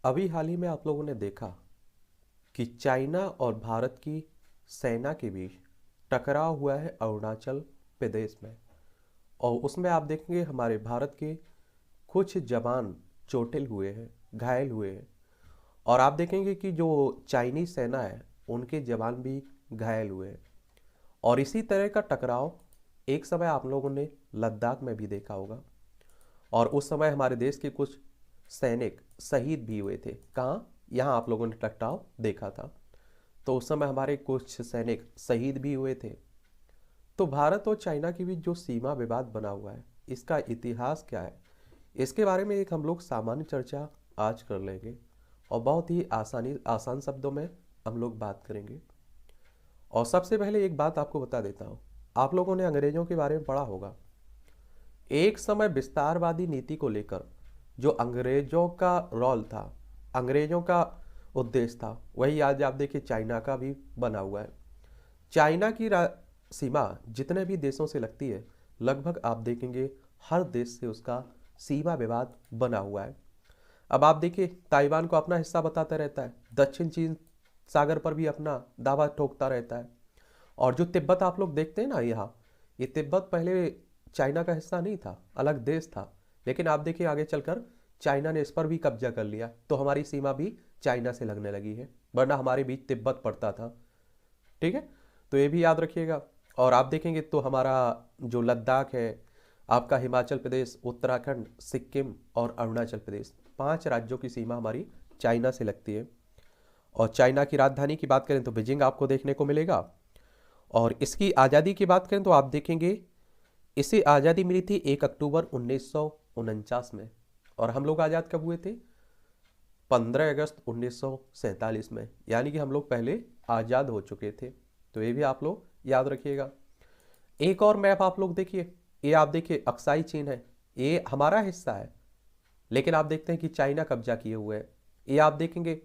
अभी हाल ही में आप लोगों ने देखा कि चाइना और भारत की सेना के बीच टकराव हुआ है अरुणाचल प्रदेश में। और उसमें आप देखेंगे हमारे भारत के कुछ जवान चोटिल हुए हैं, घायल हुए हैं। और आप देखेंगे कि जो चाइनीज सेना है उनके जवान भी घायल हुए हैं। और इसी तरह का टकराव एक समय आप लोगों ने लद्दाख में भी देखा होगा। और उस समय हमारे देश के कुछ सैनिक शहीद भी हुए थे। कहाँ? यहाँ आप लोगों ने टकराव देखा था। तो उस समय हमारे कुछ सैनिक शहीद भी हुए थे। तो भारत और चाइना के बीच जो सीमा विवाद बना हुआ है, इसका इतिहास क्या है, इसके बारे में एक हम लोग सामान्य चर्चा आज कर लेंगे। और बहुत ही आसान शब्दों में हम लोग बात करेंगे। और सबसे पहले एक बात आपको बता देता हूँ। आप लोगों ने अंग्रेजों के बारे में पढ़ा होगा। एक समय विस्तारवादी नीति को लेकर जो अंग्रेजों का रोल था, अंग्रेजों का उद्देश्य था, वही आज आप देखिए चाइना का भी बना हुआ है। चाइना की सीमा जितने भी देशों से लगती है, लगभग आप देखेंगे हर देश से उसका सीमा विवाद बना हुआ है। अब आप देखिए ताइवान को अपना हिस्सा बताता रहता है, दक्षिण चीन सागर पर भी अपना दावा ठोकता रहता है। और जो तिब्बत आप लोग देखते हैं ना यहाँ, ये तिब्बत पहले चाइना का हिस्सा नहीं था, अलग देश था। लेकिन आप देखिए आगे चलकर चाइना ने इस पर भी कब्जा कर लिया, तो हमारी सीमा भी चाइना से लगने लगी है, वरना हमारे बीच तिब्बत पड़ता था। ठीक है, तो ये भी याद रखिएगा। और आप देखेंगे तो हमारा जो लद्दाख है, आपका हिमाचल प्रदेश, उत्तराखंड, सिक्किम और अरुणाचल प्रदेश, 5 राज्यों की सीमा हमारी चाइना से लगती है। और चाइना की राजधानी की बात करें तो बीजिंग आपको देखने को मिलेगा। और इसकी आज़ादी की बात करें तो आप देखेंगे इसे आज़ादी मिली थी 1 अक्टूबर 1949 में। और हम लोग आज़ाद कब हुए थे? 15 अगस्त 1947 में। यानी कि हम लोग पहले आज़ाद हो चुके थे। तो ये भी आप लोग याद रखिएगा। एक और मैप आप लोग देखिए, ये आप देखिए अक्साई चीन है, ये हमारा हिस्सा है। लेकिन आप देखते हैं कि चाइना कब्जा किए हुए है। ये आप देखेंगे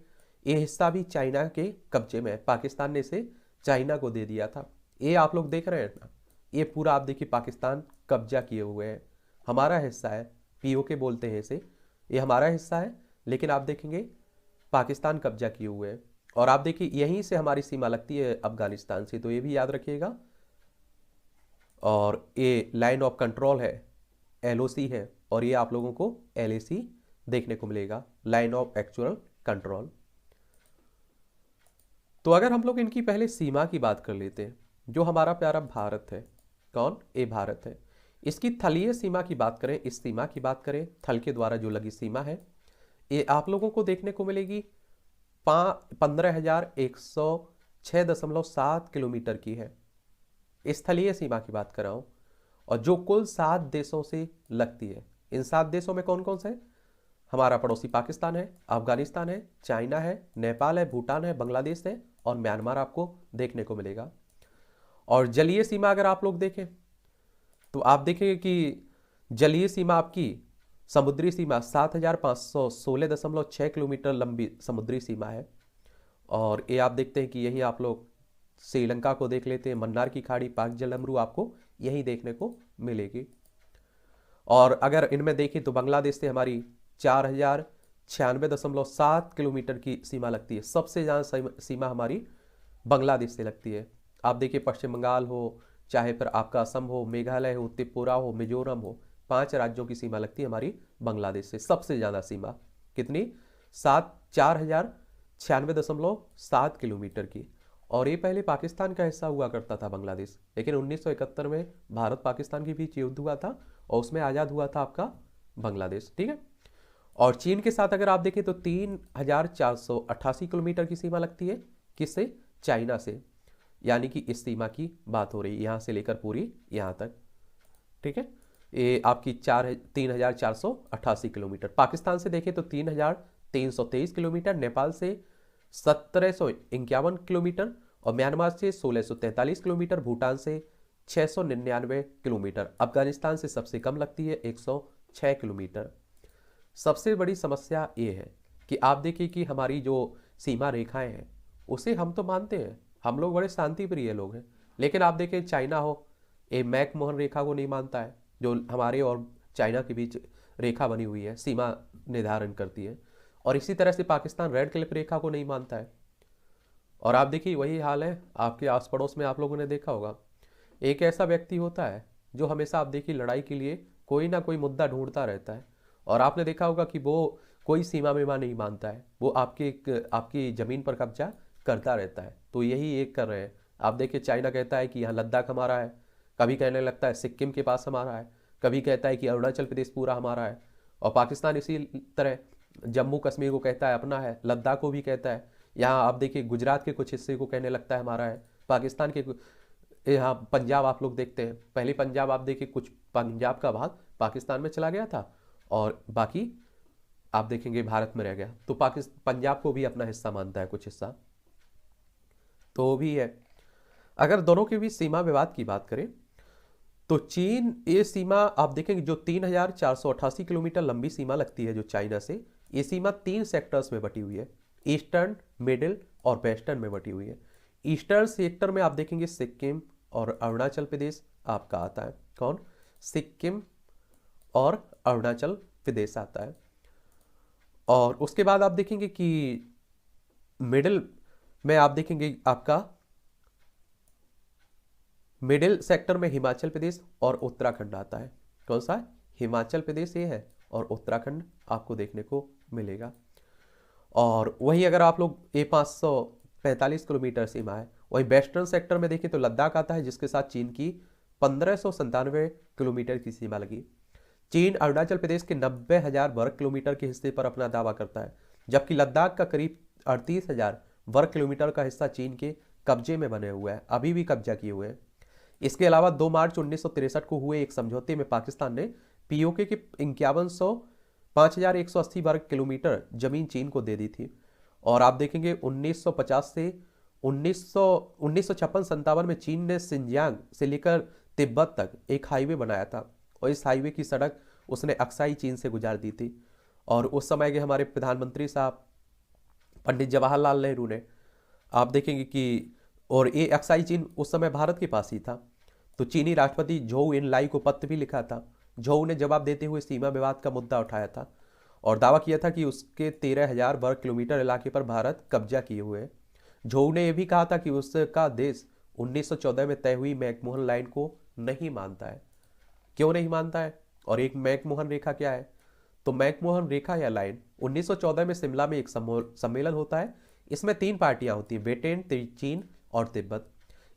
ये हिस्सा भी चाइना के कब्जे में है, पाकिस्तान ने इसे चाइना को दे दिया था। ये आप लोग देख रहे हैं ना, ये पूरा आप देखिए पाकिस्तान कब्जा किए हुए है, हमारा हिस्सा है। पीओके बोलते हैं इसे, ये हमारा हिस्सा है। लेकिन आप देखेंगे पाकिस्तान कब्जा किए हुए है। और आप देखिए यहीं से हमारी सीमा लगती है अफगानिस्तान से, तो ये भी याद रखिएगा। और ये लाइन ऑफ कंट्रोल है, एलओसी है। और ये आप लोगों को एलएसी देखने को मिलेगा, लाइन ऑफ एक्चुअल कंट्रोल। तो अगर हम लोग इनकी पहले सीमा की बात कर लेते हैं, जो हमारा प्यारा भारत है, कौन? ये भारत है। इसकी थलीय सीमा की बात करें, इस सीमा की बात करें, थल के द्वारा जो लगी सीमा है, ये आप लोगों को देखने को मिलेगी 15,106.7 किलोमीटर की है। स्थलीय सीमा की बात कर रहा हूं। और जो कुल 7 देशों से लगती है। इन 7 देशों में कौन कौन से है? हमारा पड़ोसी पाकिस्तान है, अफगानिस्तान है, चाइना है, नेपाल है, भूटान है, बांग्लादेश है और म्यांमार आपको देखने को मिलेगा। और जलीय सीमा अगर आप लोग देखें तो आप देखेंगे कि जलीय सीमा आपकी समुद्री सीमा 7,516.6 किलोमीटर लंबी समुद्री सीमा है। और ये आप देखते हैं कि यही आप लोग श्रीलंका को देख लेते हैं, मन्नार की खाड़ी, पाक जलमरू आपको यही देखने को मिलेगी। और अगर इनमें देखें तो बांग्लादेश से हमारी 4,096.7 किलोमीटर की सीमा लगती है। सबसे ज़्यादा सीमा हमारी बांग्लादेश से लगती है। आप देखिए पश्चिम बंगाल हो, चाहे फिर आपका असम हो, मेघालय हो, त्रिपुरा हो, मिजोरम हो, 5 राज्यों की सीमा लगती है हमारी बांग्लादेश से। सबसे ज़्यादा सीमा कितनी? 4,096.7 किलोमीटर की। और ये पहले पाकिस्तान का हिस्सा हुआ करता था बांग्लादेश, लेकिन 1971 में भारत पाकिस्तान के बीच युद्ध हुआ था और उसमें आज़ाद हुआ था आपका बांग्लादेश। ठीक है। और चीन के साथ अगर आप देखें तो 3,488 किलोमीटर की सीमा लगती है। किससे? चाइना से। यानी कि इस सीमा की बात हो रही है, यहाँ से लेकर पूरी यहाँ तक। ठीक है, ये आपकी 3,488 किलोमीटर। पाकिस्तान से देखें तो 3,323 किलोमीटर, नेपाल से 1,751 किलोमीटर और म्यांमार से 1,643 किलोमीटर, भूटान से 699 किलोमीटर, अफगानिस्तान से सबसे कम लगती है 106 किलोमीटर। सबसे बड़ी समस्या ये है कि आप देखिए कि हमारी जो सीमा रेखाएं हैं उसे हम तो मानते हैं, हम लोग बड़े शांति प्रिय लोग हैं। लेकिन आप देखें चाइना हो, ये मैकमोहन रेखा को नहीं मानता है, जो हमारे और चाइना के बीच रेखा बनी हुई है, सीमा निर्धारण करती है। और इसी तरह से पाकिस्तान रेड क्लिफ रेखा को नहीं मानता है। और आप देखिए वही हाल है आपके आस पड़ोस में, आप लोगों ने देखा होगा एक ऐसा व्यक्ति होता है जो हमेशा आप देखिए लड़ाई के लिए कोई ना कोई मुद्दा ढूंढता रहता है। और आपने देखा होगा कि वो कोई सीमा विमा नहीं मानता है, वो आपकी ज़मीन पर कब्जा करता रहता है। तो यही एक कर रहे हैं। आप देखिए चाइना कहता है कि यहाँ लद्दाख हमारा है, कभी कहने लगता है सिक्किम के पास हमारा है, कभी कहता है कि अरुणाचल प्रदेश पूरा हमारा है। और पाकिस्तान इसी तरह जम्मू कश्मीर को कहता है अपना है, लद्दाख को भी कहता है। यहाँ आप देखिए गुजरात के कुछ हिस्से को कहने लगता है हमारा है, पाकिस्तान के यहाँ पंजाब आप लोग देखते हैं, पहले पंजाब आप देखिए कुछ पंजाब का भाग पाकिस्तान में चला गया था और बाकी आप देखेंगे भारत में रह गया। तो पाकिस्तान पंजाब को भी अपना हिस्सा मानता है, कुछ हिस्सा तो वो भी है। अगर दोनों के बीच सीमा विवाद की बात करें तो चीन ये सीमा आप देखेंगे जो 3488 किलोमीटर लंबी सीमा लगती है जो चाइना से, ये सीमा 3 सेक्टर्स में बटी हुई है, ईस्टर्न, मिडिल और वेस्टर्न में बटी हुई है। ईस्टर्न सेक्टर में आप देखेंगे सिक्किम और अरुणाचल प्रदेश आपका आता है। कौन? सिक्किम और अरुणाचल प्रदेश आता है। और उसके बाद आप देखेंगे कि मिडिल में आप देखेंगे आपका मिडिल सेक्टर में हिमाचल प्रदेश और उत्तराखंड आता है। कौन सा? हिमाचल प्रदेश ये है और उत्तराखंड आपको देखने को मिलेगा। और वही अगर आप लोग ये 545 किलोमीटर सीमा है, वही वेस्टर्न सेक्टर में देखिए तो लद्दाख आता है जिसके साथ चीन की 1597 किलोमीटर की सीमा लगी। चीन अरुणाचल प्रदेश के 90,000 वर्ग किलोमीटर के हिस्से पर अपना दावा करता है, जबकि लद्दाख का करीब 38,000 वर्ग किलोमीटर का हिस्सा चीन के कब्जे में बने हुए हैं, अभी भी कब्जा किए हुए हैं। इसके अलावा 2 मार्च 1963 को हुए एक समझौते में पाकिस्तान ने पीओके के 5180 वर्ग किलोमीटर जमीन चीन को दे दी थी। और आप देखेंगे 1950 से 1956-57 में चीन ने सिंजियांग से लेकर तिब्बत तक एक हाईवे बनाया था और इस हाईवे की सड़क उसने अक्साई चीन से गुजार दी थी। और उस समय के हमारे प्रधानमंत्री साहब पंडित जवाहरलाल नेहरू ने आप देखेंगे कि और ये अक्साई चीन उस समय भारत के पास ही था। तो चीनी राष्ट्रपति झोउ एनलाई को पत्र भी लिखा था। झोउ ने जवाब देते हुए सीमा विवाद का मुद्दा उठाया था और दावा किया था कि उसके 13,000 वर्ग किलोमीटर इलाके पर भारत कब्जा किए हुए है। झोउ ने यह भी कहा था कि उसका देश 1914 में तय हुई मैकमोहन लाइन को नहीं मानता है। क्यों नहीं मानता है? और एक मैकमोहन रेखा क्या है? तो मैकमोहन रेखा या लाइन 1914 में शिमला में एक सम्मेलन होता है। इसमें 3 पार्टियां होती हैं, ब्रिटेन, चीन और तिब्बत।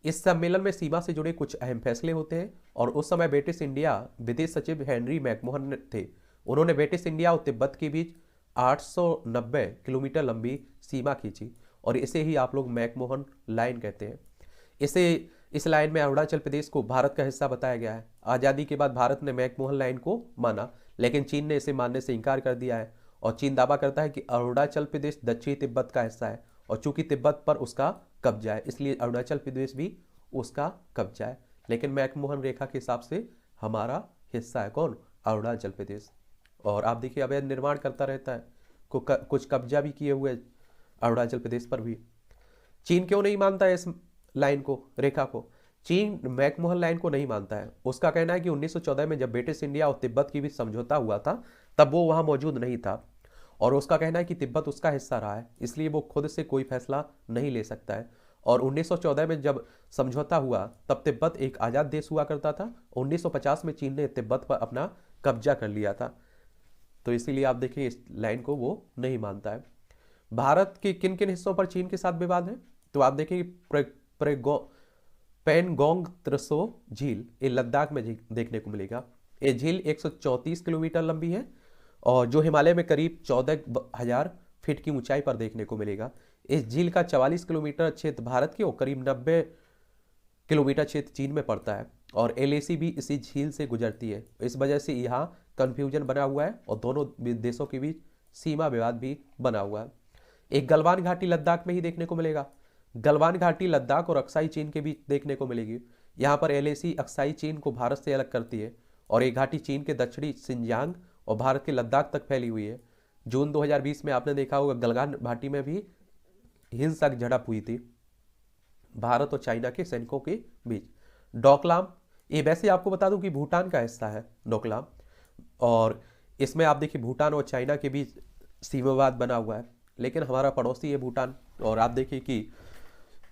इस सम्मेलन में सीमा से जुड़े कुछ अहम फैसले होते हैं और उस समय ब्रिटिश इंडिया विदेश सचिव हेनरी मैकमोहन थे। उन्होंने ब्रिटिश इंडिया और तिब्बत के बीच 890 किलोमीटर लंबी सीमा खींची और इसे ही आप लोग मैकमोहन लाइन कहते हैं। इस लाइन में अरुणाचल प्रदेश को भारत का हिस्सा बताया गया है। आज़ादी के बाद भारत ने मैकमोहन लाइन को माना, लेकिन चीन ने इसे मानने से इनकार कर दिया है और चीन दावा करता है कि अरुणाचल प्रदेश दक्षिणी तिब्बत का हिस्सा है और चूंकि तिब्बत पर उसका कब्जा है इसलिए अरुणाचल प्रदेश भी उसका कब्जा है। लेकिन मैकमोहन रेखा के हिसाब से हमारा हिस्सा है कौन? अरुणाचल प्रदेश। और आप देखिए अवैध निर्माण करता रहता है, कुछ कब्जा भी किए हुए अरुणाचल प्रदेश पर भी। चीन क्यों नहीं मानता है इस लाइन को, रेखा को? चीन मैकमोहन लाइन को नहीं मानता है। उसका कहना है कि 1914 में जब ब्रिटिश इंडिया और तिब्बत के बीच समझौता हुआ था तब वो वहां मौजूद नहीं था और उसका कहना है कि तिब्बत उसका हिस्सा रहा है, इसलिए वो खुद से कोई फैसला नहीं ले सकता है। और 1914 में जब समझौता हुआ तब तिब्बत एक आज़ाद देश हुआ करता था। 1950 में चीन ने तिब्बत पर अपना कब्जा कर लिया था, तो इसीलिए आप देखिए इस लाइन को वो नहीं मानता है। भारत के किन किन हिस्सों पर चीन के साथ विवाद है? तो आप देखेंगे पेनगोंग त्सो झील ये लद्दाख में देखने को मिलेगा। ये झील 134 किलोमीटर लंबी है और जो हिमालय में करीब 14,000 फीट की ऊंचाई पर देखने को मिलेगा। इस झील का 44 किलोमीटर क्षेत्र भारत के और करीब 90 किलोमीटर क्षेत्र चीन में पड़ता है और एलएसी भी इसी झील से गुजरती है। इस वजह से यहाँ कंफ्यूजन बना हुआ है और दोनों देशों के बीच सीमा विवाद भी बना हुआ है। एक गलवान घाटी लद्दाख में ही देखने को मिलेगा। गलवान घाटी लद्दाख और अक्साई चीन के बीच देखने को मिलेगी। यहाँ पर एलएसी अक्साई चीन को भारत से अलग करती है और ये घाटी चीन के दक्षिणी सिंजियांग और भारत के लद्दाख तक फैली हुई है। जून 2020 में आपने देखा होगा गलवान घाटी में भी हिंसक झड़प हुई थी भारत और चाइना के सैनिकों के बीच। डोकलाम, ये वैसे आपको बता दूं कि भूटान का हिस्सा है डोकलाम, और इसमें आप देखिए भूटान और चाइना के बीच सीमावाद बना हुआ है। लेकिन हमारा पड़ोसी है भूटान, और आप देखिए कि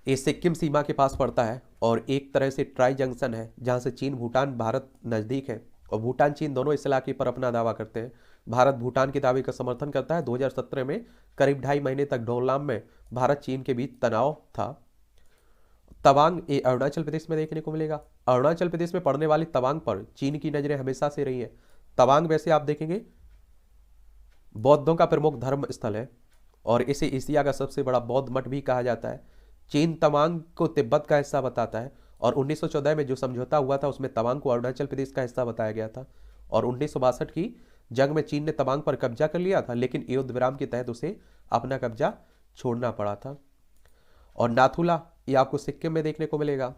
ये सिक्किम सीमा के पास पड़ता है और एक तरह से ट्राई जंक्शन है, जहाँ से चीन, भूटान, भारत नज़दीक है। और भूटान चीन दोनों इस इलाके पर अपना दावा करते हैं। भारत भूटान के दावे का समर्थन करता है। 2017 में करीब 2.5 महीने तक डोकलाम में भारत चीन के बीच तनाव था। तवांग, ये अरुणाचल प्रदेश में देखने को मिलेगा। अरुणाचल प्रदेश में पड़ने वाली तवांग पर चीन की नज़रें हमेशा से रही हैं। तवांग वैसे आप देखेंगे बौद्धों का प्रमुख धर्म स्थल है और इसे एशिया का सबसे बड़ा बौद्ध मठ भी कहा जाता है। चीन तवांग को तिब्बत का हिस्सा बताता है और 1914 में जो समझौता हुआ था उसमें तवांग को अरुणाचल प्रदेश का हिस्सा बताया गया था। और 1962 की जंग में चीन ने तवांग पर कब्जा कर लिया था, लेकिन युद्ध विराम के तहत उसे अपना कब्जा छोड़ना पड़ा था। और नाथुला, ये आपको सिक्किम में देखने को मिलेगा।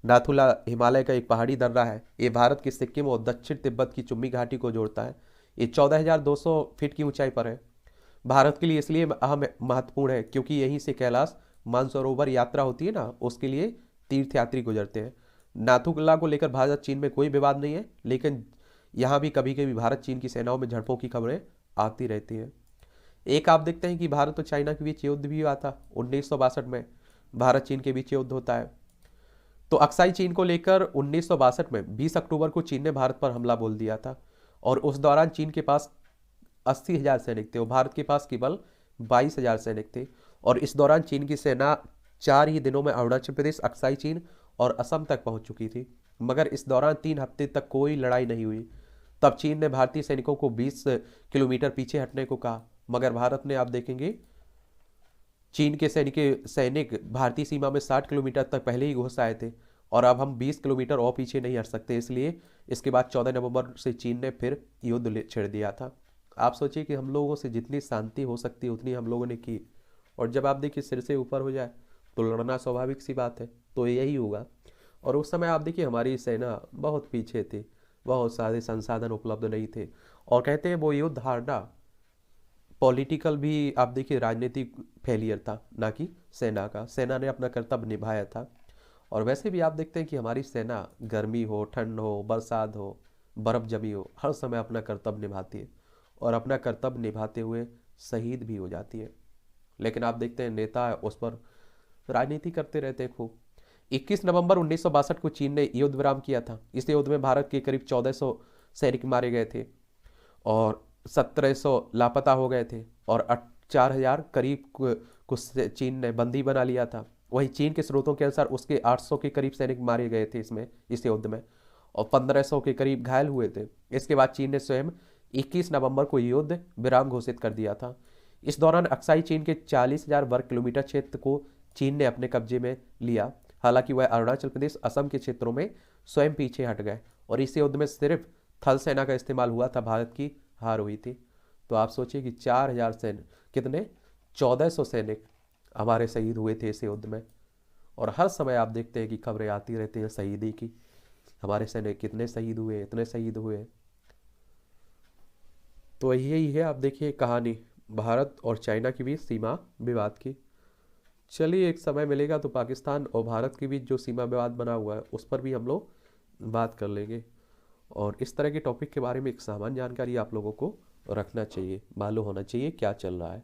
नाथुला हिमालय का एक पहाड़ी दर्रा है। ये भारत के सिक्किम और दक्षिण तिब्बत की चुम्मी घाटी को जोड़ता है। ये 14,200 फीट की ऊंचाई पर है। भारत के लिए इसलिए अहम महत्वपूर्ण है क्योंकि यहीं से कैलाश मानसरोवर यात्रा होती है ना, उसके लिए तीर्थयात्री गुजरते हैं। नाथुला को लेकर भारत चीन में कोई विवाद नहीं है, लेकिन यहाँ भी कभी कभी भारत चीन की सेनाओं में झड़पों की खबरें आती रहती हैं। एक आप देखते हैं कि भारत और चाइना के बीच युद्ध भी हुआ था 1962 में। भारत चीन के बीच युद्ध होता है। तो अक्साई चीन को लेकर 1962 में 20 अक्टूबर को चीन ने भारत पर हमला बोल दिया था और उस दौरान चीन के पास 80,000 सैनिक थे और भारत के पास केवल 22,000 सैनिक थे। और इस दौरान चीन की सेना 4 ही दिनों में अरुणाचल प्रदेश, अक्साई चीन और असम तक पहुंच चुकी थी। मगर इस दौरान 3 हफ्ते तक कोई लड़ाई नहीं हुई। तब चीन ने भारतीय सैनिकों को 20 किलोमीटर पीछे हटने को कहा, मगर भारत ने, आप देखेंगे, चीन के सैनिक भारतीय सीमा में 60 किलोमीटर तक पहले ही घुस आए थे और अब हम 20 किलोमीटर और पीछे नहीं हट सकते। इसलिए इसके बाद 14 नवंबर से चीन ने फिर युद्ध छेड़ दिया था। आप सोचिए कि हम लोगों से जितनी शांति हो सकती है उतनी हम लोगों ने की, और जब आप देखिए सिर से ऊपर हो जाए तो लड़ना स्वाभाविक सी बात है। तो यही होगा। और उस समय आप देखिए हमारी सेना बहुत पीछे थी, बहुत सारे संसाधन उपलब्ध नहीं थे, और कहते हैं वो युद्ध हारना पॉलिटिकल भी, आप देखिए, राजनीतिक फेलियर था, ना कि सेना का। सेना ने अपना कर्तव्य निभाया था। और वैसे भी आप देखते हैं कि हमारी सेना गर्मी हो, ठंड हो, बरसात हो, बर्फ़ जमी हो, हर समय अपना कर्तव्य निभाती है और अपना कर्तव्य निभाते हुए शहीद भी हो जाती है। लेकिन आप देखते हैं नेता उस पर राजनीति करते रहते हैं खूब। 21 नवंबर 1962 को चीन ने युद्ध विराम किया था। इस युद्ध में भारत के करीब 1400 सैनिक मारे गए थे और 1700 लापता हो गए थे और 4,000 करीब कुछ चीन ने बंदी बना लिया था। वहीं चीन के स्रोतों के अनुसार उसके 800 के करीब सैनिक मारे गए थे इस युद्ध में और 1500 के करीब घायल हुए थे। इसके बाद चीन ने स्वयं 21 नवंबर को युद्ध विराम घोषित कर दिया था। इस दौरान अक्साई चीन के 40,000 वर्ग किलोमीटर क्षेत्र को चीन ने अपने कब्जे में लिया। हालांकि वह अरुणाचल प्रदेश, असम के क्षेत्रों में स्वयं पीछे हट गए और इस युद्ध में सिर्फ थल सेना का इस्तेमाल हुआ था। भारत की हार हुई थी। तो आप सोचिए कि 4,000 सैनिक, कितने, 1400 सैनिक हमारे शहीद हुए थे इस युद्ध में। और हर समय आप देखते हैं कि खबरें आती रहती हैं शहीदी की, हमारे सैनिक कितने शहीद हुए, इतने शहीद हुए। तो यही है, आप देखिए, कहानी भारत और चाइना के बीच सीमा विवाद की। चलिए, एक समय मिलेगा तो पाकिस्तान और भारत के बीच जो सीमा विवाद बना हुआ है उस पर भी हम लोग बात कर लेंगे। और इस तरह के टॉपिक के बारे में एक सामान्य जानकारी आप लोगों को रखना चाहिए, मालूम होना चाहिए क्या चल रहा है।